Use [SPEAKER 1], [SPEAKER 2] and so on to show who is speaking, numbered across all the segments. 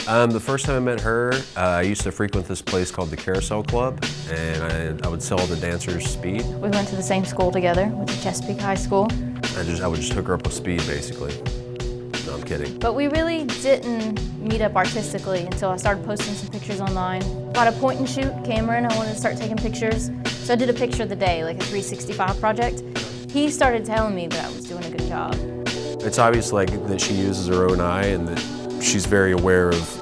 [SPEAKER 1] The first time I met her, I used to frequent this place called the Carousel Club, and I would sell the dancers speed.
[SPEAKER 2] We went to the same school together, went to Chesapeake High School.
[SPEAKER 1] I would just hook her up with speed, basically. No, I'm kidding.
[SPEAKER 2] But we really didn't meet up artistically until I started posting some pictures online. Bought a point and shoot camera and I wanted to start taking pictures. So I did a picture of the day, like a 365 project. He started telling me that I was doing a good job.
[SPEAKER 1] It's obvious that she uses her own eye and that she's very aware of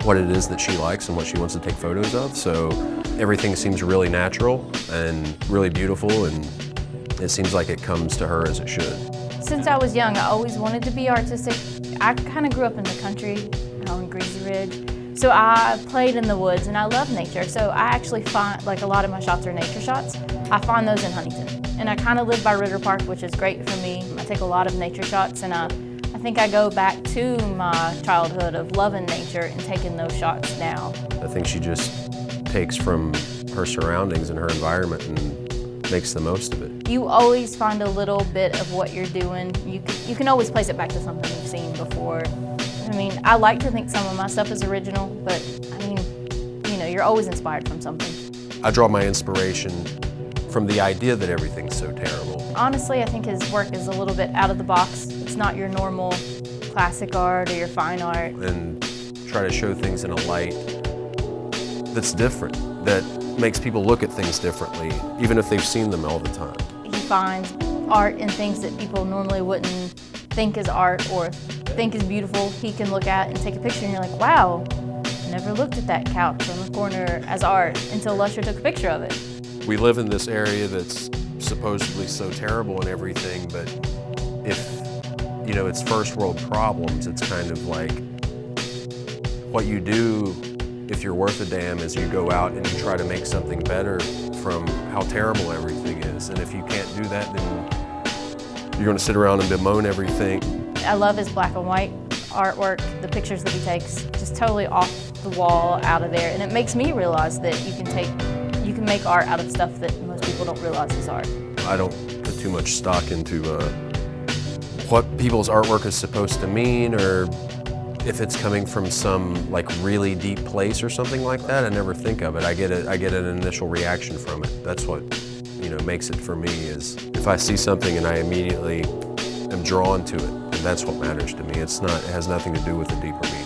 [SPEAKER 1] what it is that she likes and what she wants to take photos of. So everything seems really natural and really beautiful, and it seems like it comes to her as it should.
[SPEAKER 2] Since I was young, I always wanted to be artistic. I kind of grew up in the country, in Greasy Ridge. So I played in the woods and I love nature. So I actually find, like, a lot of my shots are nature shots. I find those in Huntington. And I kind of live by Ritter Park, which is great for me. I take a lot of nature shots, and I think I go back to my childhood of loving nature and taking those shots now.
[SPEAKER 1] I think she just takes from her surroundings and her environment and makes the most of it.
[SPEAKER 2] You always find a little bit of what you're doing. You can always place it back to something you've seen before. I mean, I like to think some of my stuff is original, but I mean, you're always inspired from something.
[SPEAKER 1] I draw my inspiration from the idea that everything's so terrible.
[SPEAKER 2] Honestly, I think his work is a little bit out of the box. It's not your normal classic art or your fine art.
[SPEAKER 1] And try to show things in a light that's different, that makes people look at things differently, even if they've seen them all the time.
[SPEAKER 2] He finds art in things that people normally wouldn't think is art or think is beautiful. He can look at and take a picture and you're like, wow, never looked at that couch on the corner as art until Lusher took a picture of it.
[SPEAKER 1] We live in this area that's supposedly so terrible and everything, but if, it's first world problems, it's kind of like what you do if you're worth a damn is you go out and you try to make something better from how terrible everything is. And if you can't do that, then you're going to sit around and bemoan everything.
[SPEAKER 2] I love his black and white artwork, the pictures that he takes, just totally off the wall, out of there. And it makes me realize that you can make art out of stuff that most people don't realize is art.
[SPEAKER 1] I don't put too much stock into what people's artwork is supposed to mean, or if it's coming from some really deep place or something like that. I never think of it. I get an initial reaction from it. That's what makes it for me, is if I see something and I immediately am drawn to it, and that's what matters to me. It has nothing to do with the deeper meaning.